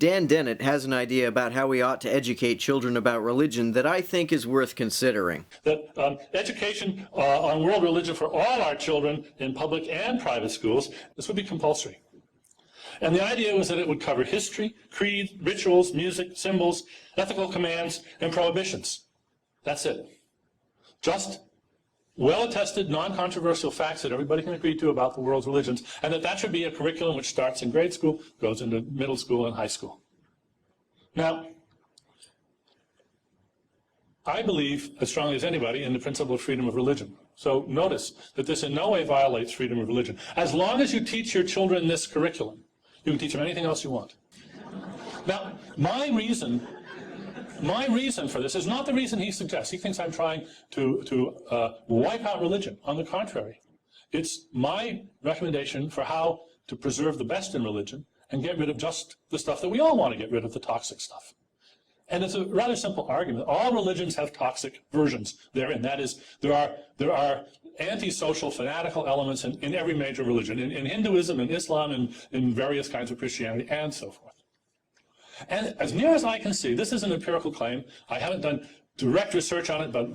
Dan Dennett has an idea about how we ought to educate children about religion that I think is worth considering. That education on world religion for all our children in public and private schools, this would be compulsory. And the idea was that it would cover history, creed, rituals, music, symbols, ethical commands, and prohibitions. That's it. Just well-attested, non-controversial facts that everybody can agree to about the world's religions, and that should be a curriculum which starts in grade school, goes into middle school and high school. Now, I believe as strongly as anybody in the principle of freedom of religion. So notice that this in no way violates freedom of religion. As long as you teach your children this curriculum, you can teach them anything else you want. Now, my reason for this is not the reason he suggests. He thinks I'm trying to wipe out religion. On the contrary, it's my recommendation for how to preserve the best in religion and get rid of just the stuff that we all want to get rid of, the toxic stuff. And it's a rather simple argument. All religions have toxic versions therein. That is, there are antisocial, fanatical elements in every major religion, in Hinduism, in Islam, in various kinds of Christianity, and so forth. And as near as I can see, this is an empirical claim. I haven't done direct research on it, but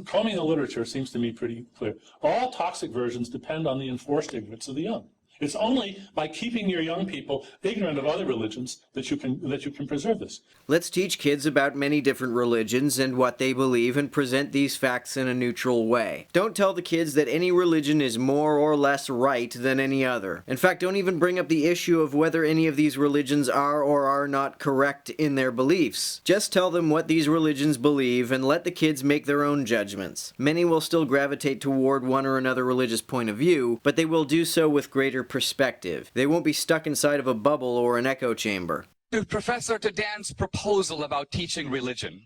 combing the literature seems to me pretty clear. All toxic versions depend on the enforced ignorance of the young. It's only by keeping your young people ignorant of other religions that you can preserve this. Let's teach kids about many different religions and what they believe and present these facts in a neutral way. Don't tell the kids that any religion is more or less right than any other. In fact, don't even bring up the issue of whether any of these religions are or are not correct in their beliefs. Just tell them what these religions believe and let the kids make their own judgments. Many will still gravitate toward one or another religious point of view, but they will do so with greater perspective. They won't be stuck inside of a bubble or an echo chamber. Professor, to Dan's proposal about teaching religion,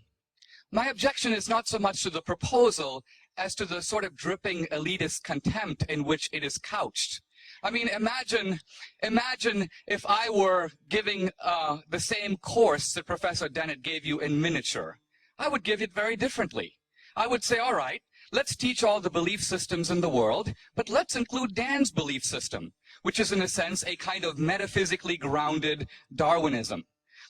my objection is not so much to the proposal as to the sort of dripping elitist contempt in which it is couched. I mean, imagine if I were giving the same course that Professor Dennett gave you in miniature. I would give it very differently. I would say, all right, let's teach all the belief systems in the world, but let's include Dan's belief system, which is in a sense a kind of metaphysically grounded Darwinism.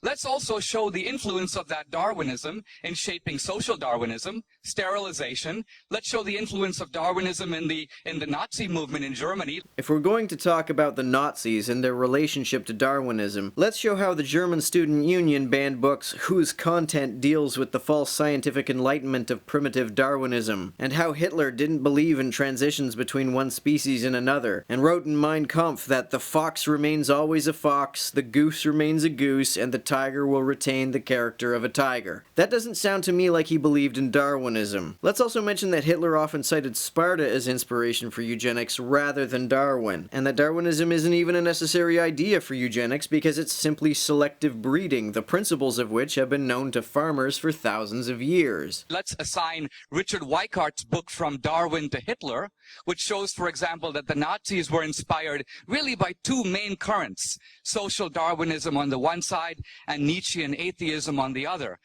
Let's also show the influence of that Darwinism in shaping social Darwinism, sterilization. Let's show the influence of Darwinism in the Nazi movement in Germany. If we're going to talk about the Nazis and their relationship to Darwinism, let's show how the German Student Union banned books whose content deals with the false scientific enlightenment of primitive Darwinism, and how Hitler didn't believe in transitions between one species and another, and wrote in Mein Kampf that the fox remains always a fox, the goose remains a goose, and the tiger will retain the character of a tiger. That doesn't sound to me like he believed in Darwinism. Let's also mention that Hitler often cited Sparta as inspiration for eugenics rather than Darwin, and that Darwinism isn't even a necessary idea for eugenics because it's simply selective breeding, the principles of which have been known to farmers for thousands of years. Let's assign Richard Weikart's book From Darwin to Hitler, which shows, for example, that the Nazis were inspired really by two main currents, social Darwinism on the one side and Nietzschean atheism on the other.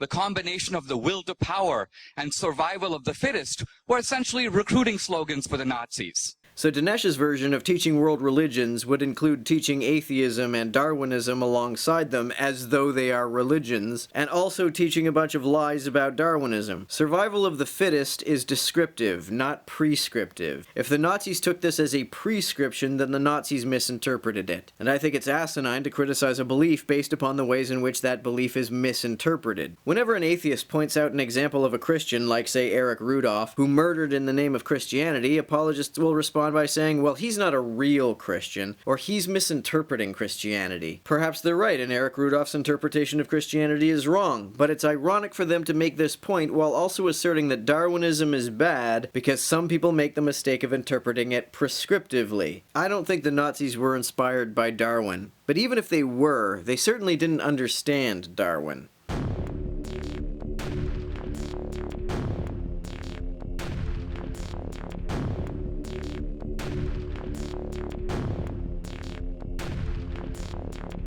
The combination of the will to power and survival of the fittest were essentially recruiting slogans for the Nazis. So Dinesh's version of teaching world religions would include teaching atheism and Darwinism alongside them as though they are religions, and also teaching a bunch of lies about Darwinism. Survival of the fittest is descriptive, not prescriptive. If the Nazis took this as a prescription, then the Nazis misinterpreted it. And I think it's asinine to criticize a belief based upon the ways in which that belief is misinterpreted. Whenever an atheist points out an example of a Christian, like say Eric Rudolph, who murdered in the name of Christianity, apologists will respond by saying, well, he's not a real Christian, or he's misinterpreting Christianity. Perhaps they're right, and Eric Rudolph's interpretation of Christianity is wrong, but it's ironic for them to make this point while also asserting that Darwinism is bad because some people make the mistake of interpreting it prescriptively. I don't think the Nazis were inspired by Darwin, but even if they were, they certainly didn't understand Darwin.